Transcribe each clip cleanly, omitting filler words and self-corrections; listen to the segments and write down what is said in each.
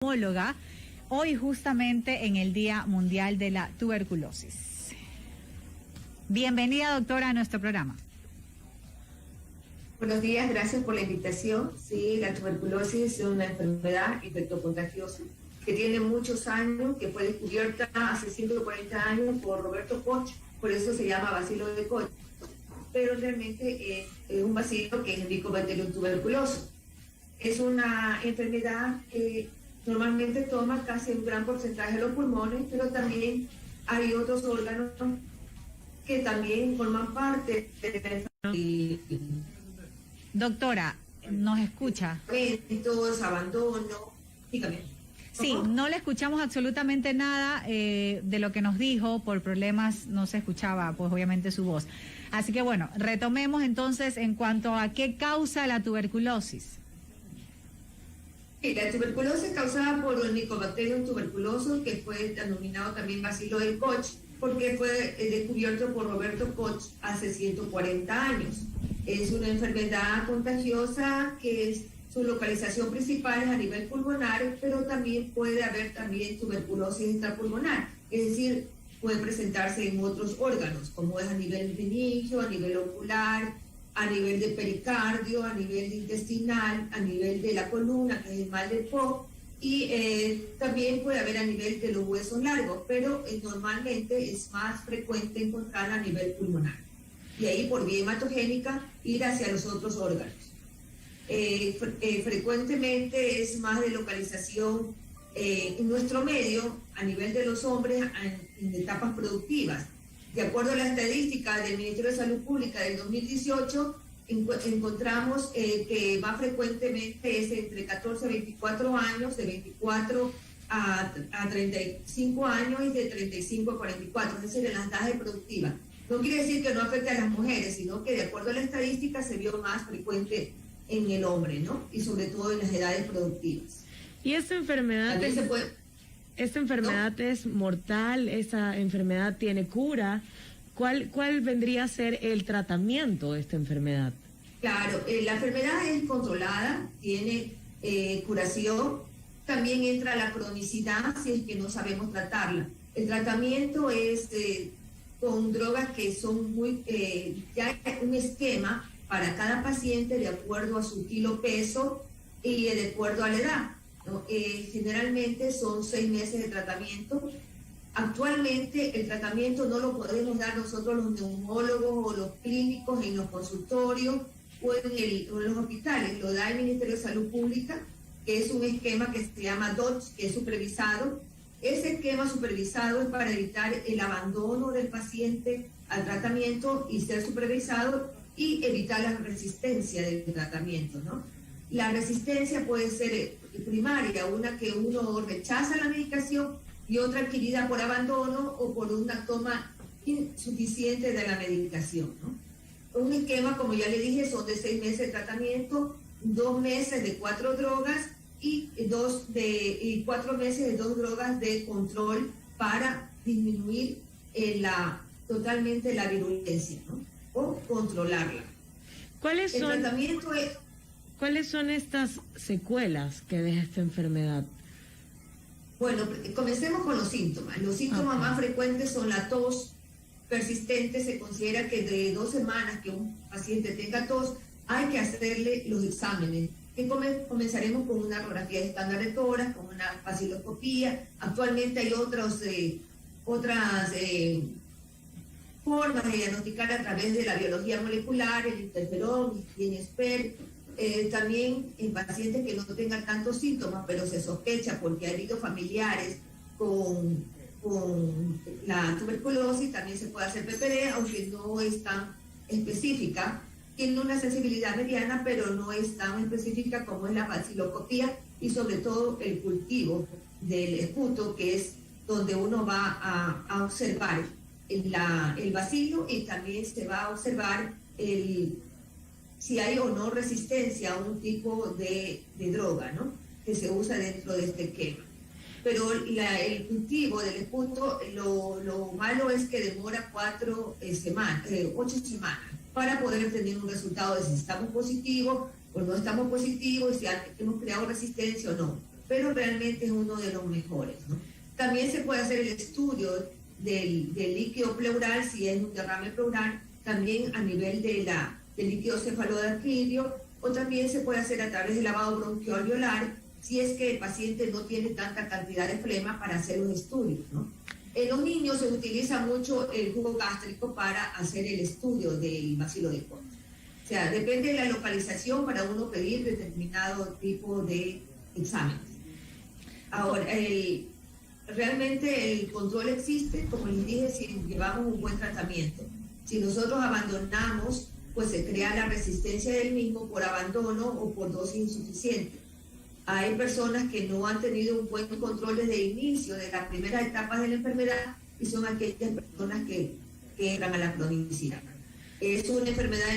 Homóloga, hoy justamente en el Día Mundial de la Tuberculosis. Bienvenida, doctora, a nuestro programa. Buenos días, gracias por la invitación. Sí, la tuberculosis es una enfermedad infectocontagiosa que tiene muchos años, que fue descubierta hace 140 años por Roberto Koch, por eso se llama bacilo de Koch, pero realmente es un bacilo que es Helicobacterium tuberculoso. Es una enfermedad que normalmente toma casi un gran porcentaje de los pulmones, pero también hay otros órganos que también forman parte de la enfermedad. Doctora, ¿nos escucha? Abandono, dígame. Sí, no le escuchamos absolutamente nada de lo que nos dijo, por problemas no se escuchaba, pues obviamente su voz. Así que bueno, retomemos entonces en cuanto a qué causa la tuberculosis. Sí, la tuberculosis es causada por el Mycobacterium tuberculoso, que fue denominado también bacilo de Koch, porque fue descubierto por Roberto Koch hace 140 años. Es una enfermedad contagiosa que su localización principal es a nivel pulmonar, pero también puede haber también tuberculosis extrapulmonar, es decir, puede presentarse en otros órganos, como es a nivel meningio, a nivel ocular, a nivel de pericardio, a nivel intestinal, a nivel de la columna, que es el mal de Poe, y también puede haber a nivel de los huesos largos, pero normalmente es más frecuente encontrarla a nivel pulmonar. Y ahí por vía hematogénica ir hacia los otros órganos. Frecuentemente es más de localización en nuestro medio, a nivel de los hombres, en etapas productivas. De acuerdo a la estadística del Ministerio de Salud Pública del 2018, encontramos que más frecuentemente es entre 14 a 24 años, de 24 a 35 años y de 35 a 44, es decir, en las edades productivas. No quiere decir que no afecte a las mujeres, sino que de acuerdo a la estadística se vio más frecuente en el hombre, ¿no? Y sobre todo en las edades productivas. ¿Y esta enfermedad es mortal? ¿Esa enfermedad tiene cura? ¿Cuál vendría a ser el tratamiento de esta enfermedad? Claro, la enfermedad es controlada, tiene curación, también entra la cronicidad si es que no sabemos tratarla. El tratamiento es con drogas que son ya hay un esquema para cada paciente de acuerdo a su kilo peso y de acuerdo a la edad, ¿no? Generalmente son 6 meses de tratamiento. Actualmente el tratamiento no lo podemos dar nosotros los neumólogos o los clínicos en los consultorios o en los hospitales, lo da el Ministerio de Salud Pública, que es un esquema que se llama DOTS, que es supervisado. Ese esquema supervisado es para evitar el abandono del paciente al tratamiento y ser supervisado y evitar la resistencia del tratamiento, ¿no? La resistencia puede ser primaria, una que uno rechaza la medicación, y otra adquirida por abandono o por una toma insuficiente de la medicación, ¿no? Un esquema, como ya le dije, son de 6 meses de tratamiento, 2 meses de 4 drogas y 4 meses de 2 drogas de control para disminuir totalmente la virulencia, ¿no? O controlarla. ¿Cuáles son estas secuelas que deja esta enfermedad? Bueno, comencemos con los síntomas. Los síntomas más frecuentes son la tos persistente. Se considera que de 2 semanas que un paciente tenga tos, hay que hacerle los exámenes. Comenzaremos con una radiografía estándar de tórax, con una vaciloscopía. Actualmente hay otras formas de diagnosticar a través de la biología molecular, el interferón, el INSPER. También en pacientes que no tengan tantos síntomas, pero se sospecha porque ha habido familiares con la tuberculosis, también se puede hacer PPD, aunque no es tan específica. Tiene una sensibilidad mediana, pero no es tan específica como es la vaciloscopía y sobre todo el cultivo del esputo, que es donde uno va a observar el bacilo y también se va a observar si hay o no resistencia a un tipo de droga, ¿no? Que se usa dentro de este esquema. Pero el cultivo del esputo, lo malo es que demora 8 semanas para poder tener un resultado de si estamos positivos o no estamos positivos, si hemos creado resistencia o no. pero realmente es uno de los mejores, ¿no? También se puede hacer el estudio del líquido pleural, si es un derrame pleural, también a nivel del líquido cefalorraquídeo, o también se puede hacer a través del lavado bronquioliolar, si es que el paciente no tiene tanta cantidad de flema para hacer los estudios, ¿no? En los niños se utiliza mucho el jugo gástrico para hacer el estudio del bacilo de Koch. O sea, depende de la localización para uno pedir determinado tipo de exámenes. Ahora, realmente el control existe, como les dije, si llevamos un buen tratamiento. Si nosotros abandonamos, pues se crea la resistencia del mismo por abandono o por dosis insuficiente. Hay personas que no han tenido un buen control desde el inicio de las primeras etapas de la enfermedad y son aquellas personas que entran a la cronicidad. Es una enfermedad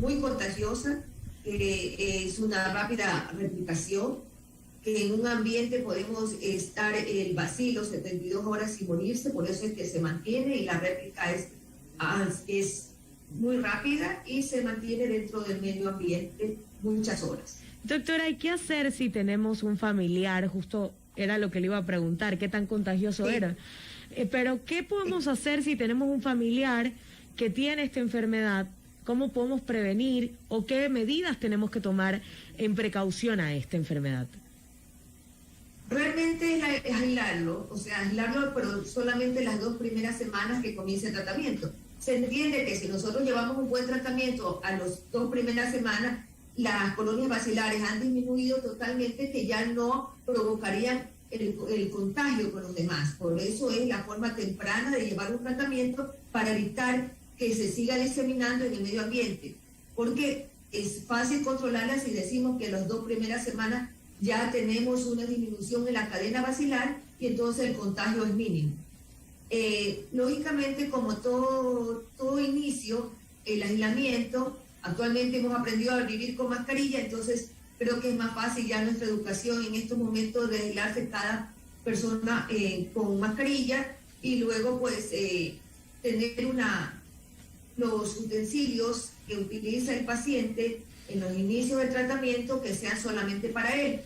muy contagiosa, es una rápida replicación, que en un ambiente podemos estar el bacilo 72 horas sin morirse, por eso es que se mantiene y la réplica es muy rápida y se mantiene dentro del medio ambiente muchas horas. Doctora, ¿y qué hacer si tenemos un familiar? Justo era lo que le iba a preguntar, ¿qué tan contagioso era? Pero, ¿qué podemos hacer si tenemos un familiar que tiene esta enfermedad? ¿Cómo podemos prevenir o qué medidas tenemos que tomar en precaución a esta enfermedad? Realmente es aislarlo, o sea, aislarlo, pero solamente las 2 primeras semanas que comience el tratamiento. Se entiende que si nosotros llevamos un buen tratamiento a las 2 primeras semanas, las colonias bacilares han disminuido totalmente, que ya no provocarían el contagio con los demás. Por eso es la forma temprana de llevar un tratamiento para evitar que se siga diseminando en el medio ambiente. Porque es fácil controlarla si decimos que en las 2 primeras semanas ya tenemos una disminución en la cadena bacilar y entonces el contagio es mínimo. Lógicamente, como todo inicio, el aislamiento, actualmente hemos aprendido a vivir con mascarilla, entonces creo que es más fácil ya nuestra educación en estos momentos de aislarse cada persona con mascarilla y luego pues tener los utensilios que utiliza el paciente en los inicios del tratamiento que sean solamente para él,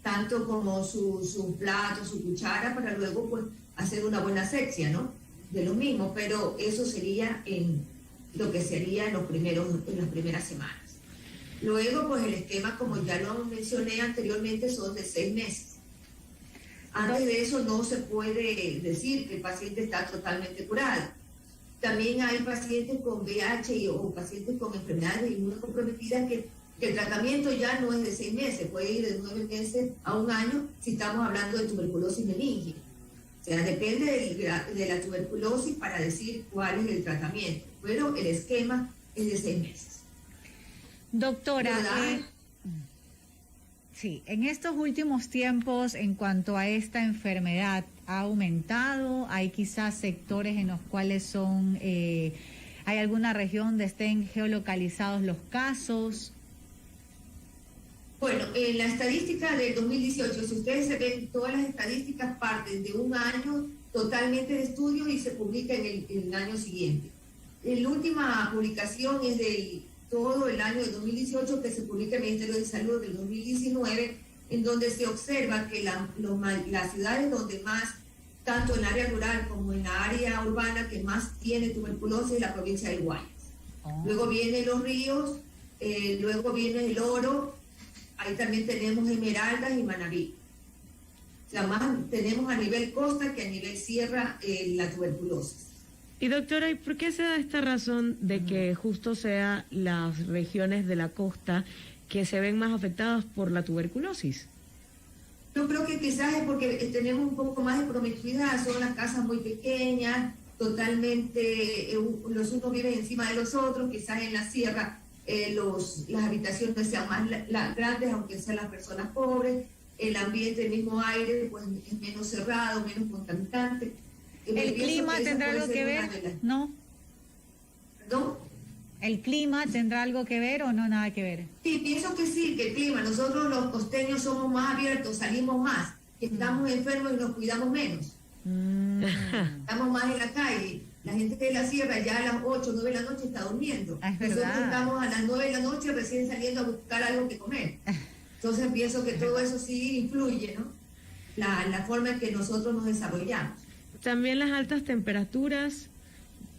tanto como su plato, su cuchara, para luego pues hacer una buena asepsia, ¿no? De lo mismo, pero eso sería en lo que sería en las primeras semanas. Luego, pues el esquema, como ya lo mencioné anteriormente, son de 6 meses. Antes de eso no se puede decir que el paciente está totalmente curado. También hay pacientes con VIH o pacientes con enfermedades inmunocomprometidas que el tratamiento ya no es de 6 meses, puede ir de 9 meses a 1 año si estamos hablando de tuberculosis meningia. O sea, depende de la tuberculosis para decir cuál es el tratamiento, pero el esquema es de 6 meses. Doctora, sí, en estos últimos tiempos, en cuanto a esta enfermedad, ¿ha aumentado? ¿Hay quizás sectores en los cuales hay alguna región donde estén geolocalizados los casos? Bueno, en la estadística del 2018, si ustedes se ven, todas las estadísticas parten de un año totalmente de estudio y se publica en el año siguiente. La última publicación es de todo el año de 2018, que se publica en el Ministerio de Salud del 2019, en donde se observa que las ciudades donde más, tanto en el área rural como en la área urbana, que más tiene tuberculosis es la provincia del Guayas. Luego vienen los ríos, luego viene el Oro, ahí también tenemos Esmeraldas y Manabí. O sea, más tenemos a nivel costa que a nivel sierra la tuberculosis. Y doctora, ¿y por qué se da esta razón de que justo sea las regiones de la costa que se ven más afectadas por la tuberculosis? Yo creo que quizás es porque tenemos un poco más de promiscuidad, son las casas muy pequeñas, totalmente, los unos viven encima de los otros, quizás en la sierra las habitaciones sean más grandes, aunque sean las personas pobres, el ambiente, el mismo aire, pues es menos cerrado, menos contaminante. ¿El clima tendrá algo que ver? ¿No? ¿Perdón? ¿El clima tendrá algo que ver o no nada que ver? Sí, pienso que sí, que el clima. Nosotros los costeños somos más abiertos, salimos más, estamos enfermos y nos cuidamos menos. Estamos más en la calle. La gente de la sierra ya a las 8, 9 de la noche está durmiendo. Es Nosotros verdad. estamos a las 9 de la noche recién saliendo a buscar algo que comer. Entonces pienso que todo eso sí influye, ¿no? La forma en que nosotros nos desarrollamos. También las altas temperaturas,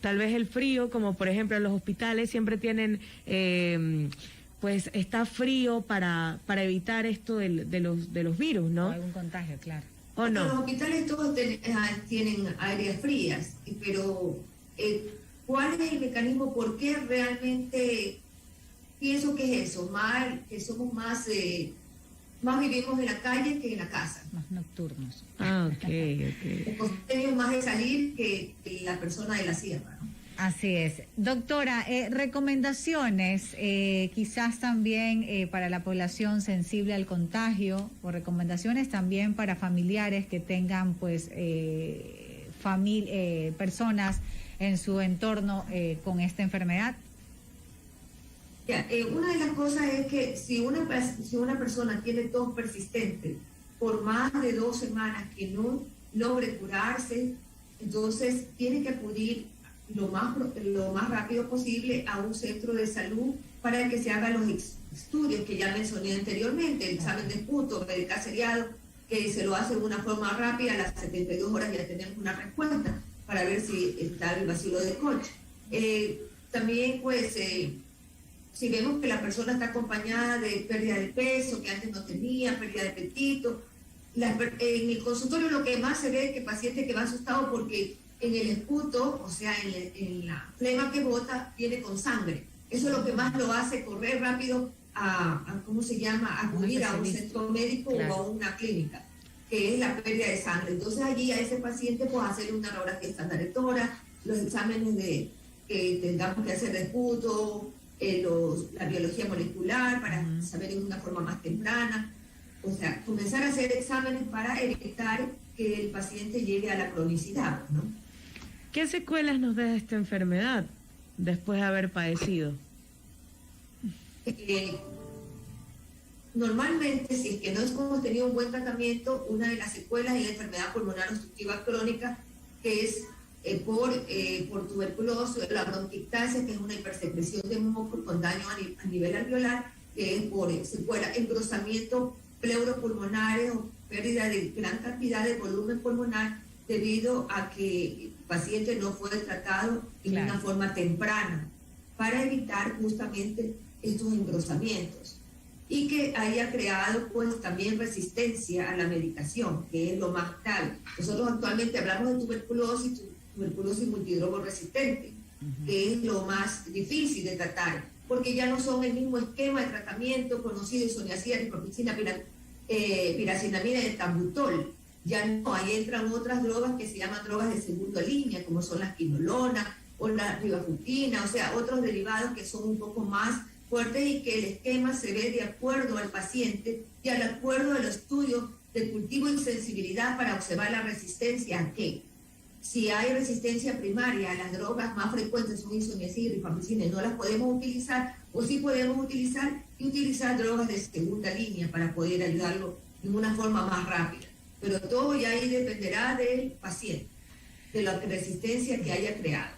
tal vez el frío, como por ejemplo en los hospitales siempre tienen, pues está frío para evitar esto de los virus, ¿no? O algún contagio, claro. ¿O no? Los hospitales todos tienen áreas frías, pero ¿cuál es el mecanismo? ¿Por qué realmente pienso que es eso? Que somos más vivimos en la calle que en la casa. Más nocturnos. Ah, ok. Tenemos más de salir que la persona de la sierra, ¿no? Así es. Doctora, recomendaciones quizás también para la población sensible al contagio, o recomendaciones también para familiares que tengan pues personas en su entorno con esta enfermedad. Una de las cosas es que si una persona tiene tos persistente por más de 2 semanas que no logre curarse, entonces tiene que acudir lo más rápido posible a un centro de salud para que se hagan los estudios que ya mencioné anteriormente, el examen de esputo, medical seriado, que se lo hace de una forma rápida, a las 72 horas ya tenemos una respuesta para ver si está el bacilo de Koch. También pues si vemos que la persona está acompañada de pérdida de peso, que antes no tenía, pérdida de apetito, en el consultorio lo que más se ve es que el paciente que va asustado porque en el esputo, o sea, en la flema que bota, viene con sangre. Eso es lo que más lo hace correr rápido ¿cómo se llama? Acudir a un centro médico, claro, o a una clínica, que es la pérdida de sangre. Entonces allí a ese paciente pues hacerle una radiografía estándar de tórax, los exámenes que tengamos que hacer de esputo, la biología molecular para saber de una forma más temprana. O sea, comenzar a hacer exámenes para evitar que el paciente llegue a la cronicidad, ¿no? ¿Qué secuelas nos deja esta enfermedad después de haber padecido? Normalmente, si es que no hemos tenido un buen tratamiento, una de las secuelas es la enfermedad pulmonar obstructiva crónica, que es por tuberculosis, la bronquiectasia, que es una hipersecreción de moco con daño a nivel alveolar, que es por secuela, engrosamiento pleuropulmonares o pérdida de gran cantidad de volumen pulmonar debido a que el paciente no fue tratado en una forma temprana para evitar justamente estos engrosamientos y que haya creado pues también resistencia a la medicación, que es lo más grave. Nosotros actualmente hablamos de tuberculosis multidrogo resistente, que es lo más difícil de tratar, porque ya no son el mismo esquema de tratamiento conocido, isoniazida, rifamicina, piracinamida y etambutol. Ya no, ahí entran otras drogas que se llaman drogas de segunda línea, como son las quinolona o la rivarutina, o sea, otros derivados que son un poco más fuertes y que el esquema se ve de acuerdo al paciente y al acuerdo de los estudios de cultivo y sensibilidad para observar la resistencia a qué. Si hay resistencia primaria, las drogas más frecuentes son isoniazida y rifamicina, no las podemos utilizar, o sí podemos utilizar drogas de segunda línea para poder ayudarlo de una forma más rápida. Pero todo ya ahí dependerá del paciente, de la resistencia que haya creado.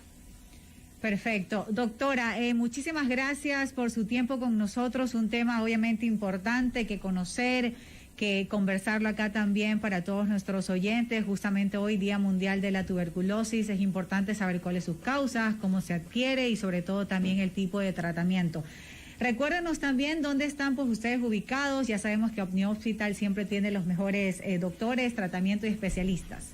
Perfecto. Doctora, muchísimas gracias por su tiempo con nosotros. Un tema obviamente importante que conocer, que conversarlo acá también para todos nuestros oyentes. Justamente hoy, Día Mundial de la Tuberculosis, es importante saber cuáles sus causas, cómo se adquiere y sobre todo también el tipo de tratamiento. Recuérdenos también dónde están pues ustedes ubicados. Ya sabemos que Omni Hospital siempre tiene los mejores doctores, tratamientos y especialistas.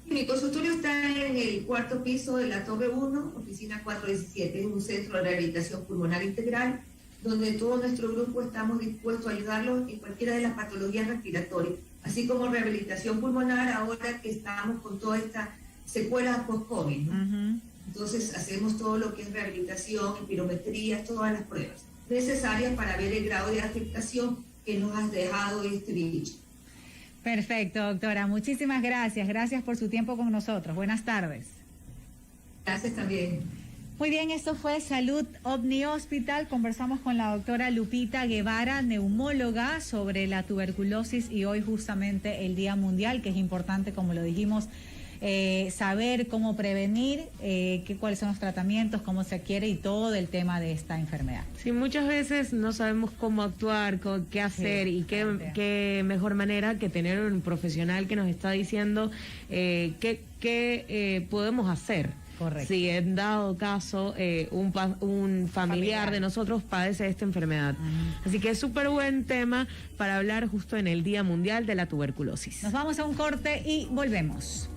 Mi consultorio está en el 4º piso de la Torre 1, oficina 417. Es un centro de rehabilitación pulmonar integral, donde todo nuestro grupo estamos dispuestos a ayudarlos en cualquiera de las patologías respiratorias, así como rehabilitación pulmonar ahora que estamos con todas estas secuelas post-COVID, ¿no? Entonces hacemos todo lo que es rehabilitación, espirometría, todas las pruebas necesarias para ver el grado de afectación que nos ha dejado este bicho. Perfecto, doctora. Muchísimas gracias. Gracias por su tiempo con nosotros. Buenas tardes. Gracias también. Muy bien, esto fue Salud Omni Hospital. Conversamos con la doctora Lupita Guevara, neumóloga, sobre la tuberculosis y hoy justamente el Día Mundial, que es importante, como lo dijimos, saber cómo prevenir, cuáles son los tratamientos, cómo se adquiere y todo el tema de esta enfermedad. Sí, muchas veces no sabemos cómo actuar, qué hacer y qué mejor manera que tener un profesional que nos está diciendo qué podemos hacer. Correcto. Si en dado caso un familiar de nosotros padece esta enfermedad. Así que es súper buen tema para hablar justo en el Día Mundial de la Tuberculosis. Nos vamos a un corte y volvemos.